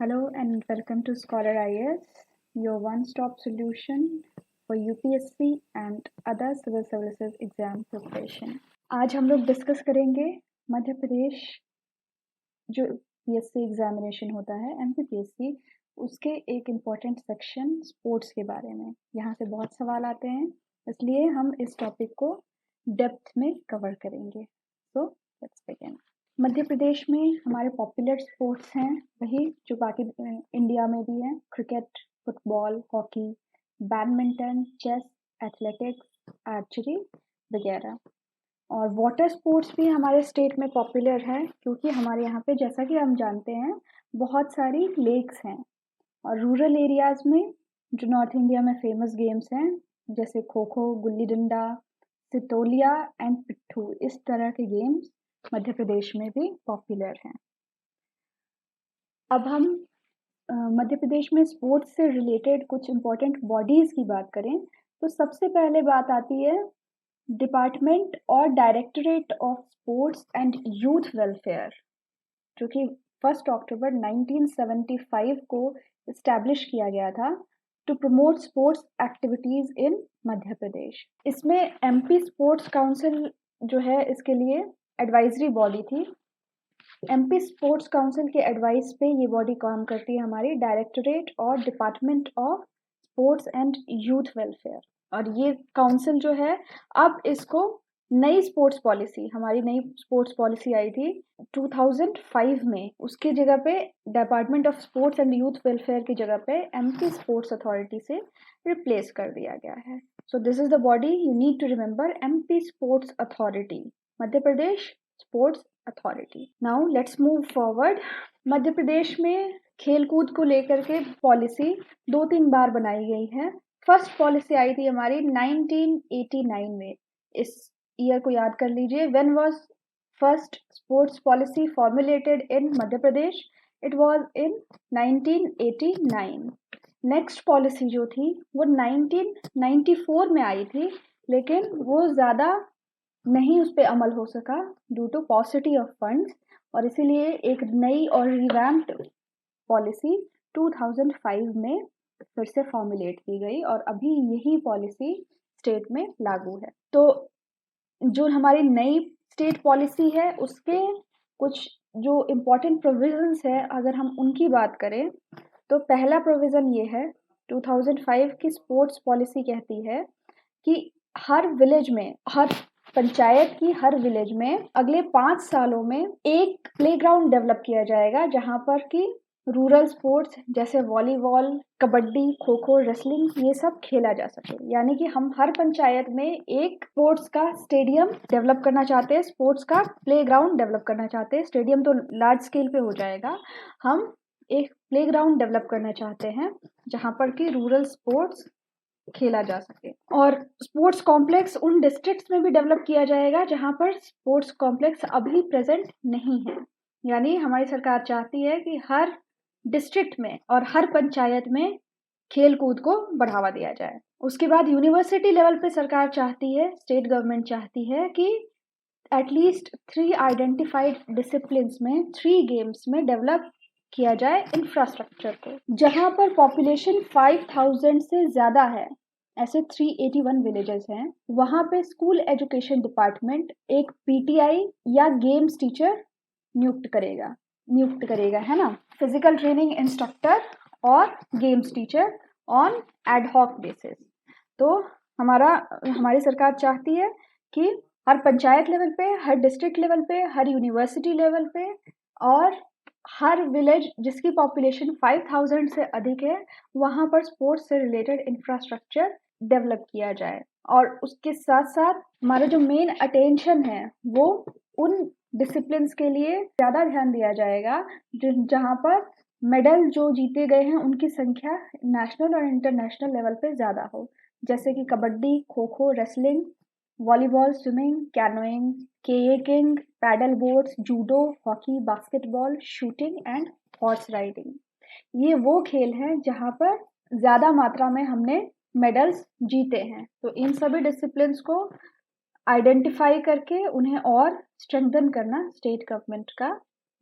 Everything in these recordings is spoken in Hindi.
Hello and welcome to Scholar IAS, your one-stop solution for UPSC and other civil services exam preparation. आज हम लोग डिस्कस करेंगे मध्य प्रदेश जो पीएससी एग्जामिनेशन होता है एमपीपीएससी, उसके एक इम्पॉर्टेंट सेक्शन स्पोर्ट्स के बारे में। यहाँ से बहुत सवाल आते हैं, इसलिए हम इस टॉपिक को डेप्थ में कवर करेंगे। So let's begin. मध्य प्रदेश में हमारे पॉपुलर स्पोर्ट्स हैं वही जो बाकी इंडिया में भी हैं, cricket, football, hockey, badminton, chess, athletics, archery वगैरह। और वाटर स्पोर्ट्स भी हमारे स्टेट में पॉपुलर है क्योंकि हमारे यहाँ पे जैसा कि हम जानते हैं बहुत सारी लेक्स हैं। और रूरल एरियाज़ में जो नॉर्थ इंडिया में फेमस गेम्स हैं जैसे खो खो, गुल्ली डंडा, सितोलिया एंड पिट्ठू, इस तरह के गेम्स मध्य प्रदेश में भी पॉपुलर हैं। अब हम मध्य प्रदेश में स्पोर्ट्स से रिलेटेड कुछ इम्पोर्टेंट बॉडीज़ की बात करें तो सबसे पहले बात आती है डिपार्टमेंट और directorate of sports and youth welfare, जो कि 1 अक्टूबर 1975 को इस्टेब्लिश किया गया था टू प्रमोट स्पोर्ट्स एक्टिविटीज़ इन मध्य प्रदेश। इसमें एमपी स्पोर्ट्स काउंसिल जो है इसके लिए एडवाइजरी बॉडी थी। एमपी स्पोर्ट्स काउंसिल के एडवाइस पे ये बॉडी काम करती है हमारी डायरेक्टरेट और department of sports and youth welfare. और ये काउंसिल जो है अब इसको नई स्पोर्ट्स पॉलिसी, हमारी नई स्पोर्ट्स पॉलिसी आई थी 2005 में, उसकी जगह पे department of sports and youth welfare की जगह पे एमपी स्पोर्ट्स अथॉरिटी से रिप्लेस कर दिया गया है। So this is the body you need to remember, MP sports authority, Madhya Pradesh sports authority. Now let's move forward. Madhya Pradesh में खेलकूद को लेकर के पॉलिसी 2-3 बार बनाई गई है। फर्स्ट पॉलिसी आई थी हमारी 1989 में। इस ईयर को याद कर लीजिए। When was first sports policy formulated in Madhya Pradesh? It was in 1989। Next policy जो थी वो 1994 में आई थी, लेकिन वो ज़्यादा नहीं उस पर अमल हो सका due to paucity of funds, और इसीलिए एक नई और रिवैम्प्ड पॉलिसी 2005 में फिर से फॉर्मुलेट की गई और अभी यही पॉलिसी स्टेट में लागू है। तो जो हमारी नई स्टेट पॉलिसी है उसके कुछ जो इम्पोर्टेंट प्रोविजंस है अगर हम उनकी बात करें तो पहला प्रोविज़न ये है, 2005 की स्पोर्ट्स पॉलिसी कहती है कि हर विलेज में, हर पंचायत की हर विलेज में अगले 5 सालों में एक प्लेग्राउंड डेवलप किया जाएगा जहां पर कि रूरल स्पोर्ट्स जैसे वॉलीबॉल, कबड्डी, खो खो, रेसलिंग ये सब खेला जा सके। यानी कि हम हर पंचायत में एक स्पोर्ट्स का स्टेडियम डेवलप करना चाहते हैं, स्पोर्ट्स का प्लेग्राउंड डेवलप करना चाहते हैं। स्टेडियम तो लार्ज स्केल पे हो जाएगा, हम एक प्लेग्राउंड डेवलप करना चाहते हैं जहां पर कि रूरल स्पोर्ट्स खेला जा सके। और स्पोर्ट्स कॉम्प्लेक्स उन डिस्ट्रिक्ट्स में भी डेवलप किया जाएगा जहां पर स्पोर्ट्स कॉम्प्लेक्स अभी प्रेजेंट नहीं है। यानी हमारी सरकार चाहती है कि हर डिस्ट्रिक्ट में और हर पंचायत में खेल कूद को बढ़ावा दिया जाए। उसके बाद यूनिवर्सिटी लेवल पे सरकार चाहती है, स्टेट गवर्नमेंट चाहती है कि एटलीस्ट 3 आइडेंटिफाइड डिसिप्लिन्स में 3 गेम्स में डेवलप किया जाए इंफ्रास्ट्रक्चर को। जहां पर पॉपुलेशन 5000 से ज़्यादा है, ऐसे 381 विलेजेस हैं, वहां पे स्कूल एजुकेशन डिपार्टमेंट एक पीटीआई या गेम्स टीचर नियुक्त करेगा, है ना, फिजिकल ट्रेनिंग इंस्ट्रक्टर और games teacher on ad hoc basis. तो हमारी सरकार चाहती है कि हर पंचायत लेवल पे, हर डिस्ट्रिक्ट लेवल पे, हर यूनिवर्सिटी लेवल पे और हर विलेज जिसकी पॉपुलेशन 5000 से अधिक है वहाँ पर स्पोर्ट्स से रिलेटेड इंफ्रास्ट्रक्चर डेवलप किया जाए। और उसके साथ साथ हमारा जो मेन अटेंशन है वो उन डिसिप्लिन्स के लिए ज़्यादा ध्यान दिया जाएगा जहाँ पर मेडल जो जीते गए हैं उनकी संख्या नेशनल और इंटरनेशनल लेवल पे ज़्यादा हो, जैसे कि kabaddi, kho kho, wrestling, volleyball, swimming, canoeing, kayaking, paddle boats, judo, hockey, basketball, shooting and horse riding. ये वो खेल हैं जहाँ पर ज़्यादा मात्रा में हमने मेडल्स जीते हैं। तो इन सभी डिसिप्लिन्स को आइडेंटिफाई करके उन्हें और स्ट्रेंथन करना स्टेट गवर्नमेंट का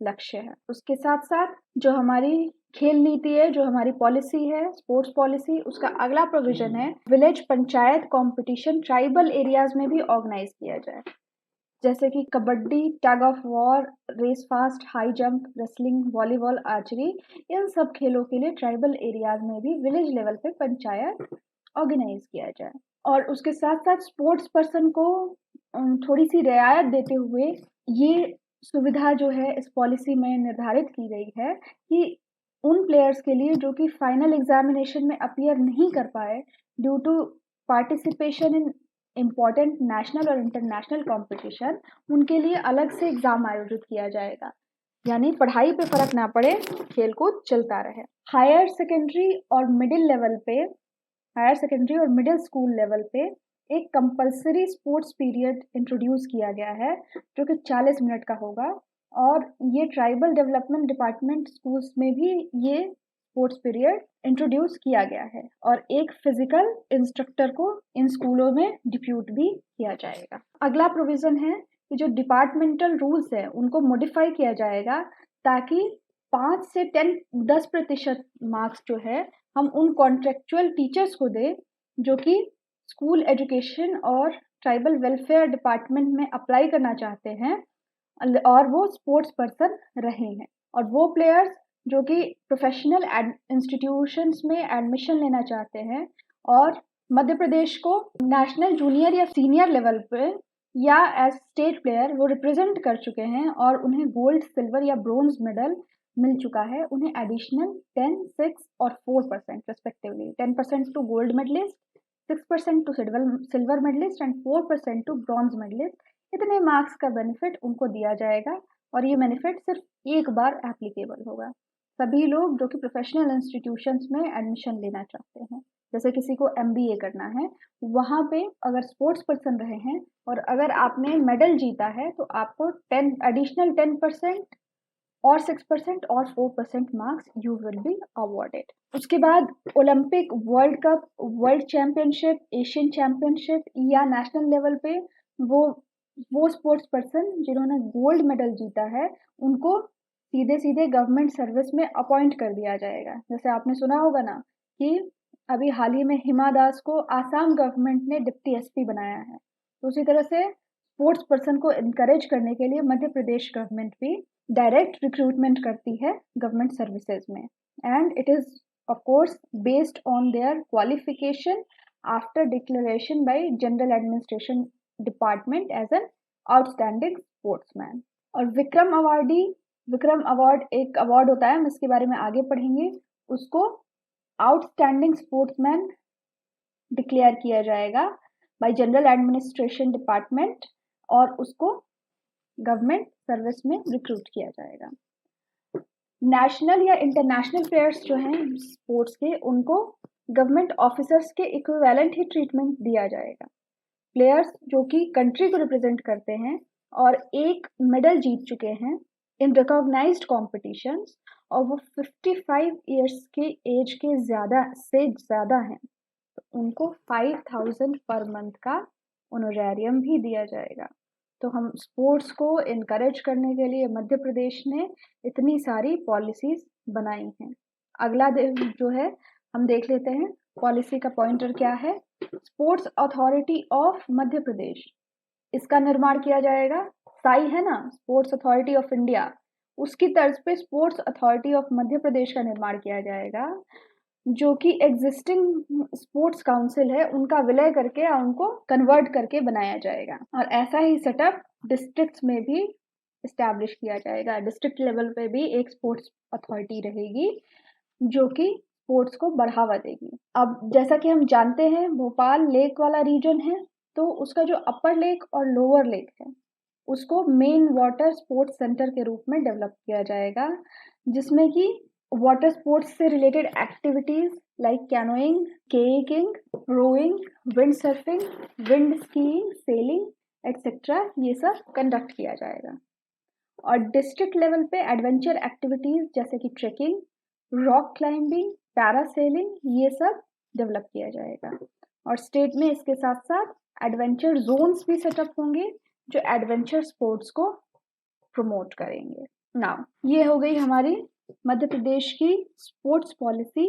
लक्ष्य है। उसके साथ साथ जो हमारी खेल नीति है जो हमारी पॉलिसी है, स्पोर्ट्स पॉलिसी, उसका अगला प्रोविजन है village panchayat competition tribal areas में भी ऑर्गेनाइज किया जाए, जैसे कि kabaddi, tug of war, race fast, high jump, wrestling, volleyball, archery. इन सब खेलों के लिए ट्राइबल एरियाज में भी विलेज लेवल पे पंचायत ऑर्गेनाइज किया जाए। और उसके साथ साथ स्पोर्ट्स पर्सन को थोड़ी सी रियायत देते हुए ये सुविधा जो है इस पॉलिसी में निर्धारित की गई है कि उन प्लेयर्स के लिए जो कि फाइनल एग्जामिनेशन में अपीयर नहीं कर पाए due to participation in important national और इंटरनेशनल कंपटीशन, उनके लिए अलग से एग्जाम आयोजित किया जाएगा, यानी पढ़ाई पे फर्क ना पड़े, खेल कूद चलता रहे। हायर सेकेंडरी और मिडिल लेवल पे, हायर सेकेंडरी और मिडिल स्कूल लेवल पे एक कंपलसरी स्पोर्ट्स पीरियड इंट्रोड्यूस किया गया है जो कि 40 मिनट का होगा, और ये ट्राइबल डेवलपमेंट डिपार्टमेंट स्कूल्स में भी ये स्पोर्ट्स पीरियड इंट्रोड्यूस किया गया है, और एक फिजिकल इंस्ट्रक्टर को इन स्कूलों में डिप्यूट भी किया जाएगा। अगला प्रोविजन है कि जो डिपार्टमेंटल रूल्स है उनको मॉडिफाई किया जाएगा ताकि 5 से 10% मार्क्स जो है हम उन कॉन्ट्रेक्चुअल टीचर्स को दें जो कि स्कूल एजुकेशन और ट्राइबल वेलफेयर डिपार्टमेंट में अप्लाई करना चाहते हैं और वो स्पोर्ट्स पर्सन रहे हैं, और वो प्लेयर्स जो कि प्रोफेशनल इंस्टीट्यूशंस में एडमिशन लेना चाहते हैं और मध्य प्रदेश को नेशनल जूनियर या सीनियर लेवल पे या एज स्टेट प्लेयर वो रिप्रेजेंट कर चुके हैं और उन्हें गोल्ड, सिल्वर या ब्रोंज मेडल मिल चुका है, उन्हें एडिशनल 10, 6 और 4% respectively, 10% to gold medalist, 6% to silver medalist and 4% to bronze medalist, इतने मार्क्स का बेनिफिट उनको दिया जाएगा। और ये बेनिफिट सिर्फ एक बार एप्लीकेबल होगा। सभी लोग जो कि प्रोफेशनल इंस्टीट्यूशंस में एडमिशन लेना चाहते हैं, जैसे किसी को MBA करना है, वहाँ पे अगर स्पोर्ट्स पर्सन रहे हैं और अगर आपने मेडल जीता है तो आपको 10% और 6% और 4% marks you will be awarded. उसके बाद Olympic, world cup, world championship, Asian championship या नेशनल लेवल पे वो स्पोर्ट्स पर्सन जिन्होंने गोल्ड मेडल जीता है उनको सीधे सीधे गवर्नमेंट सर्विस में अपॉइंट कर दिया जाएगा। जैसे आपने सुना होगा ना कि अभी हाल ही में हिमा दास को आसाम गवर्नमेंट ने डिप्टी SP बनाया है, तो उसी तरह से स्पोर्ट्स पर्सन को इनकरेज करने के लिए मध्य प्रदेश गवर्नमेंट भी डायरेक्ट रिक्रूटमेंट करती है गवर्नमेंट सर्विसेज में, and it is of course based on their qualification after declaration by general administration department as an outstanding sportsman. और विक्रम अवार्ड एक अवार्ड होता है, हम इसके बारे में आगे पढ़ेंगे, उसको आउटस्टैंडिंग स्पोर्ट्समैन डिक्लेयर किया जाएगा बाय जनरल एडमिनिस्ट्रेशन डिपार्टमेंट और उसको गवर्नमेंट सर्विस में रिक्रूट किया जाएगा। नेशनल या इंटरनेशनल प्लेयर्स जो हैं स्पोर्ट्स के, उनको गवर्नमेंट ऑफिसर्स के इक्विवेलेंट ही ट्रीटमेंट दिया जाएगा। प्लेयर्स जो कि कंट्री को रिप्रेजेंट करते हैं और एक मेडल जीत चुके हैं इन रिकॉग्नाइज्ड कॉम्पिटिशन्स और वो 55 ईयर्स के एज के ज़्यादा हैं, तो उनको 5000 पर मंथ का ऑनरेरियम भी दिया जाएगा। तो हम स्पोर्ट्स को इनकरेज करने के लिए मध्य प्रदेश ने इतनी सारी पॉलिसीज बनाई हैं। अगला जो है हम देख लेते हैं पॉलिसी का पॉइंटर क्या है। स्पोर्ट्स अथॉरिटी ऑफ मध्य प्रदेश, इसका निर्माण किया जाएगा। साई है ना, स्पोर्ट्स अथॉरिटी ऑफ इंडिया, उसकी तर्ज पे स्पोर्ट्स अथॉरिटी ऑफ मध्य प्रदेश का निर्माण किया जाएगा, जो कि एग्जिस्टिंग स्पोर्ट्स काउंसिल है उनका विलय करके या उनको कन्वर्ट करके बनाया जाएगा। और ऐसा ही सेटअप डिस्ट्रिक्ट्स में भी इस्टेब्लिश किया जाएगा। डिस्ट्रिक्ट लेवल पे भी एक स्पोर्ट्स अथॉरिटी रहेगी जो कि स्पोर्ट्स को बढ़ावा देगी। अब जैसा कि हम जानते हैं भोपाल लेक वाला रीजन है, तो उसका जो अपर लेक और लोअर लेक है उसको मेन वाटर स्पोर्ट्स सेंटर के रूप में डेवलप किया जाएगा, जिसमें कि वाटर स्पोर्ट्स से related activities like canoeing, kayaking, rowing, wind surfing, wind skiing, sailing etcetera ये सब कंडक्ट किया जाएगा। और डिस्ट्रिक्ट लेवल पे एडवेंचर एक्टिविटीज जैसे कि ट्रेकिंग, रॉक क्लाइंबिंग, पैरासेलिंग ये सब डेवलप किया जाएगा। और स्टेट में इसके साथ साथ एडवेंचर जोन्स भी सेटअप होंगे जो एडवेंचर स्पोर्ट्स को प्रमोट करेंगे। नाउ ये हो गई हमारी मध्य प्रदेश की स्पोर्ट्स पॉलिसी।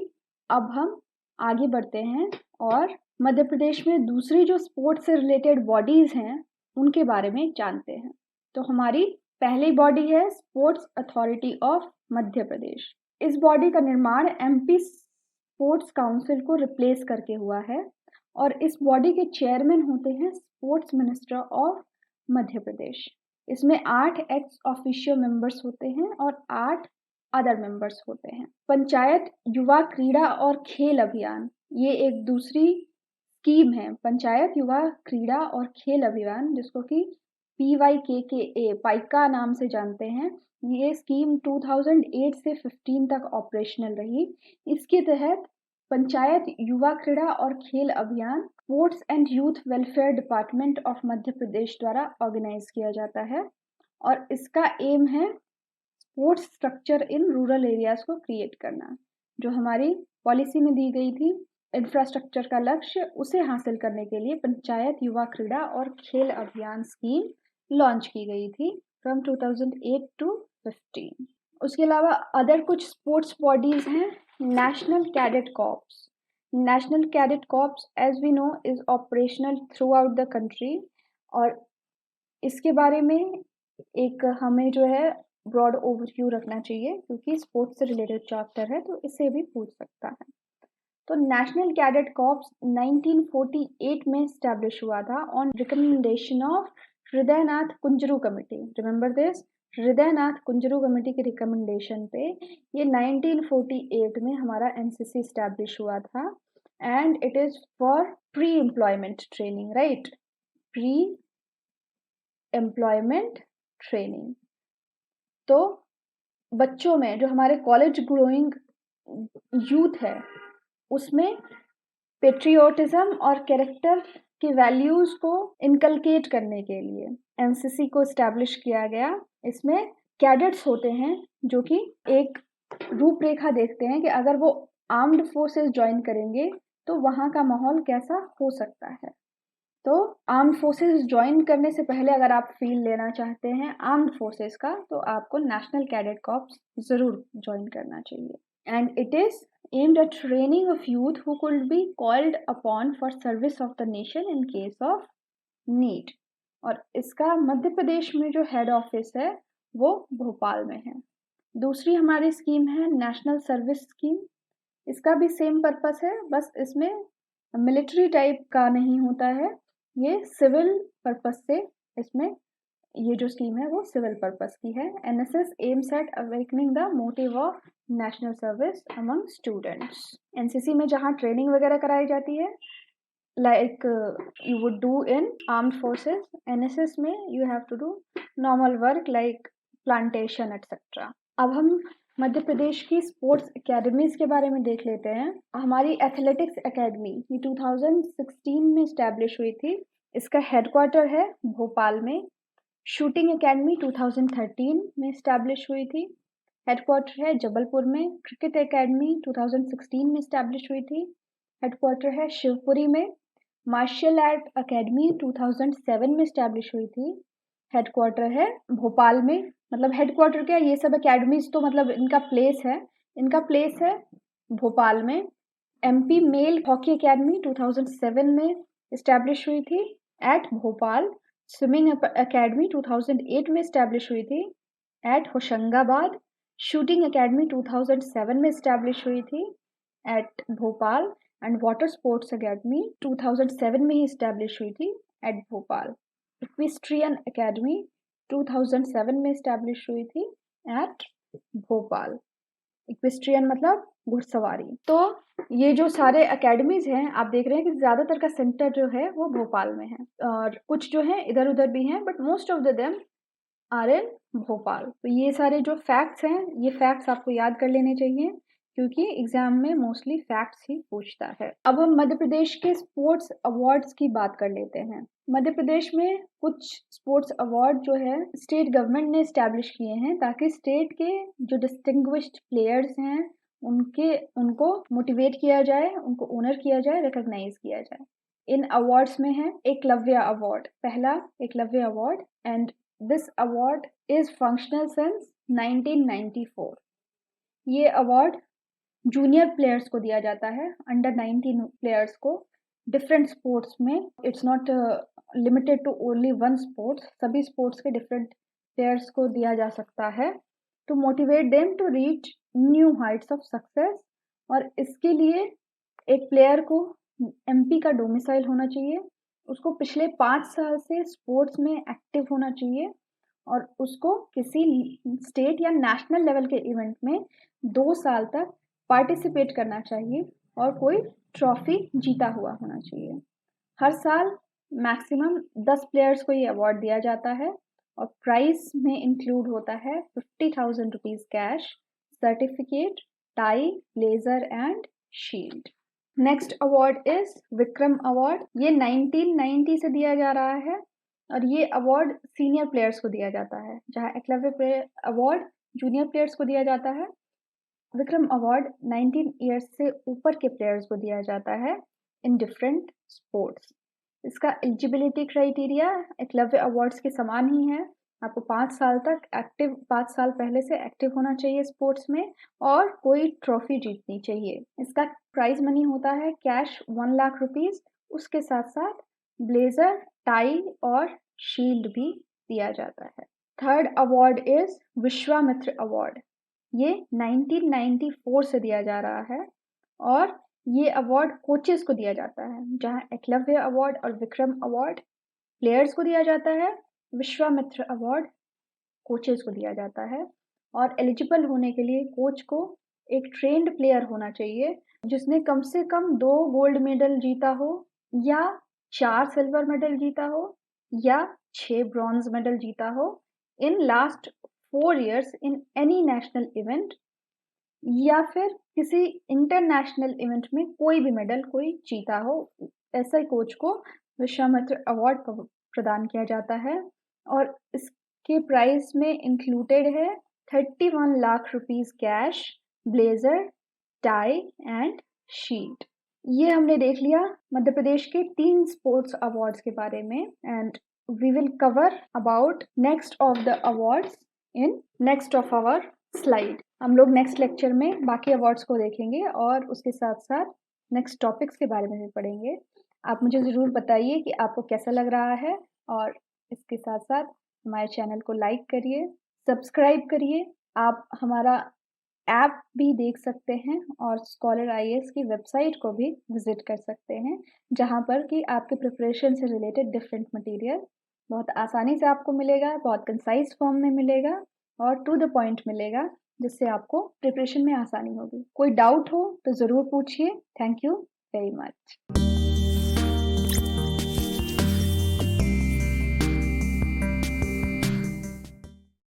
अब हम आगे बढ़ते हैं और मध्य प्रदेश में दूसरी जो स्पोर्ट्स से रिलेटेड बॉडीज हैं उनके बारे में जानते हैं। तो हमारी पहली बॉडी है स्पोर्ट्स अथॉरिटी ऑफ मध्य प्रदेश। इस बॉडी का निर्माण एमपी स्पोर्ट्स काउंसिल को रिप्लेस करके हुआ है और इस बॉडी के चेयरमैन होते हैं स्पोर्ट्स मिनिस्टर ऑफ मध्य प्रदेश। इसमें 8 एक्स ऑफिशियो मेंबर्स होते हैं और 8 अदर मेंबर्स होते हैं। पंचायत युवा क्रीड़ा और खेल अभियान, ये एक दूसरी स्कीम है। पंचायत युवा क्रीड़ा और खेल अभियान, जिसको कि PYKKA पाइका नाम से जानते हैं, ये स्कीम 2008 से 15 तक ऑपरेशनल रही। इसके तहत पंचायत युवा क्रीड़ा और खेल अभियान sports and youth welfare department of Madhya Pradesh द्वारा ऑर्गेनाइज किया जाता है और इसका एम है sports structure in rural areas को क्रिएट करना। जो हमारी पॉलिसी में दी गई थी इंफ्रास्ट्रक्चर का लक्ष्य, उसे हासिल करने के लिए पंचायत युवा क्रीड़ा और खेल अभियान स्कीम लॉन्च की गई थी फ्रॉम 2008 to 15। उसके अलावा अदर कुछ स्पोर्ट्स बॉडीज हैं। National cadet corps. National cadet corps as we know is operational throughout the country और इसके बारे में एक हमें जो है ब्रॉड ओवरव्यू रखना चाहिए क्योंकि स्पोर्ट्स से रिलेटेड चैप्टर है तो इससे भी पूछ सकता है। तो नेशनल कैडेट कॉर्प्स 1948 में स्टैब्लिश हुआ था on recommendation of Hridaynath Kunzru committee. Remember this, Hridaynath Kunzru committee के रिकमेंडेशन पे ये 1948 में हमारा एनसीसी स्टैब्लिश हुआ था and it is for pre employment training, right, pre employment training. तो बच्चों में जो हमारे कॉलेज ग्रोइंग यूथ है उसमें पेट्रियोटिज्म और कैरेक्टर की वैल्यूज को इनकलकेट करने के लिए एनसीसी को एस्टैब्लिश किया गया। इसमें कैडेट्स होते हैं जो कि एक रूपरेखा देखते हैं कि अगर वो आर्म्ड फोर्सेस ज्वाइन करेंगे तो वहाँ का माहौल कैसा हो सकता है। तो आर्म्ड फोर्सेस ज्वाइन करने से पहले अगर आप फील लेना चाहते हैं आर्म्ड फोर्सेस का तो आपको नेशनल कैडेट कॉर्प्स ज़रूर ज्वाइन करना चाहिए। And it is aimed at training of youth who could be called upon for service of the nation in case of need। और इसका मध्य प्रदेश में जो हेड ऑफिस है वो भोपाल में है। दूसरी हमारी स्कीम है नेशनल सर्विस स्कीम। इसका भी सेम पर्पस है, बस इसमें मिलिट्री टाइप का नहीं होता है, ये सिविल पर्पस से इसमें ये जो स्कीम है वो सिविल पर्पस की है। NSS aims at awakening the motive of national service among students. NCC में जहाँ ट्रेनिंग वगैरह कराई जाती है like you would do in armed forces, NSS में you have to do normal work like plantation etcetera. अब हम मध्य प्रदेश की स्पोर्ट्स एकेडमीज के बारे में देख लेते हैं। हमारी एथलेटिक्स एकेडमी ये 2016 में इस्टेब्लिश हुई थी। इसका हेडक्वार्टर है भोपाल में। शूटिंग एकेडमी 2013 में इस्टेब्लिश हुई थी, हेडक्वार्टर है जबलपुर में। क्रिकेट एकेडमी 2016 में इस्टेब्लिश हुई थी, हेडक्वार्टर है शिवपुरी में। मार्शल आर्ट एकेडमी 2007 में इस्टेब्लिश हुई थी, हेडक्वार्टर है भोपाल में। मतलब हेडक्वार्टर क्या, ये सब एकेडमीज तो मतलब इनका प्लेस है भोपाल में। एमपी मेल हॉकी एकेडमी 2007 में इस्टेब्लिश हुई थी एट भोपाल। स्विमिंग एकेडमी 2008 में इस्टेब्लिश हुई थी एट होशंगाबाद। शूटिंग एकेडमी 2007 में इस्टेब्लिश हुई थी at Bhopal and water sports academy 2007 में ही इस्टेब्लिश हुई थी एट भोपाल। इक्विस्ट्रियन एकेडमी 2007 में इस्टेब्लिश हुई थी एट भोपाल। इक्विस्ट्रियन मतलब घुड़सवारी। तो ये जो सारे एकेडमीज हैं आप देख रहे हैं कि ज़्यादातर का सेंटर जो है वो भोपाल में है और कुछ जो है इधर उधर भी हैं, but most of the them are in Bhopal. तो ये सारे जो फैक्ट्स हैं ये फैक्ट्स आपको याद कर लेने चाहिए क्योंकि एग्जाम में मोस्टली फैक्ट्स ही पूछता है। अब हम मध्य प्रदेश के स्पोर्ट्स अवार्ड्स की बात कर लेते हैं। मध्य प्रदेश में कुछ स्पोर्ट्स अवार्ड जो है स्टेट गवर्नमेंट ने इस्टेब्लिश किए हैं ताकि स्टेट के जो डिस्टिंग्विश्ड प्लेयर्स हैं उनको मोटिवेट किया जाए, उनको ऑनर किया जाए, रिकॉग्नाइज किया जाए। इन अवार्ड्स में है एकलव्य अवार्ड, पहला Eklavya award, and this award is functional since 1994। ये अवार्ड जूनियर प्लेयर्स को दिया जाता है, अंडर 19 प्लेयर्स को डिफरेंट स्पोर्ट्स में। It's not limited to only one sports, सभी स्पोर्ट्स के डिफरेंट प्लेयर्स को दिया जा सकता है to motivate them to reach new heights of success. और इसके लिए एक प्लेयर को एमपी का डोमिसाइल होना चाहिए, उसको पिछले 5 साल से स्पोर्ट्स में एक्टिव होना चाहिए और उसको किसी स्टेट या नेशनल लेवल के इवेंट में 2 साल तक पार्टिसिपेट करना चाहिए और कोई ट्रॉफी जीता हुआ होना चाहिए। हर साल मैक्सिमम 10 प्लेयर्स को ये अवार्ड दिया जाता है और प्राइस में इंक्लूड होता है 50,000 rupees cash, certificate, tie, blazer and shield. Next award is Vikram award. ये 1990 से दिया जा रहा है और ये अवार्ड सीनियर प्लेयर्स को दिया जाता है, जहां एकलव्य अवार्ड जूनियर प्लेयर्स को दिया जाता है। विक्रम अवार्ड 19 ईयर्स से ऊपर के प्लेयर्स को दिया जाता है इन डिफरेंट स्पोर्ट्स। इसका एलिजिबिलिटी क्राइटेरिया एकलव्य अवार्ड्स के समान ही है। आपको 5 साल तक एक्टिव 5 साल पहले से एक्टिव होना चाहिए स्पोर्ट्स में और कोई ट्रॉफी जीतनी चाहिए। इसका प्राइज मनी होता है कैश 1 लाख रुपीज, उसके साथ साथ ब्लेजर, टाई और शील्ड भी दिया जाता है। Third award is Vishwamitra award. ये 1994 से दिया जा रहा है और ये अवार्ड कोचेस को दिया जाता है, जहां एकलव्य अवार्ड और विक्रम अवार्ड प्लेयर्स को दिया जाता है, विश्वामित्र अवार्ड कोचेस को दिया जाता है। और एलिजिबल होने के लिए कोच को एक ट्रेंड प्लेयर होना चाहिए जिसने कम से कम 2 गोल्ड मेडल जीता हो या 4 सिल्वर मेडल जीता हो या 6 ब्रॉन्ज मेडल जीता हो in last 4 years in any national event, या फिर किसी इंटरनेशनल इवेंट में कोई भी मेडल कोई जीता हो। ऐसे कोच को विश्वामित्र अवार्ड प्रदान किया जाता है और इसके प्राइस में इंक्लूडेड है 31 lakh rupees cash, blazer, tie and shield. ये हमने देख लिया मध्य प्रदेश के 3 स्पोर्ट्स अवार्ड्स के बारे में and we will cover about next of the awards in next of our slide. हम लोग नेक्स्ट लेक्चर में बाकी अवार्ड्स को देखेंगे और उसके साथ साथ नेक्स्ट टॉपिक्स के बारे में भी पढ़ेंगे। आप मुझे ज़रूर बताइए कि आपको कैसा लग रहा है और इसके साथ साथ हमारे चैनल को लाइक करिए, सब्सक्राइब करिए। आप हमारा ऐप भी देख सकते हैं और स्कॉलर आईएएस की वेबसाइट को भी विजिट कर सकते हैं, जहां पर कि आपके प्रिपरेशन से रिलेटेड डिफरेंट मटेरियल बहुत आसानी से आपको मिलेगा, बहुत कंसाइज फॉर्म में मिलेगा और टू द पॉइंट मिलेगा, जिससे आपको प्रिपरेशन में आसानी होगी। कोई डाउट हो तो ज़रूर पूछिए। Thank you very much.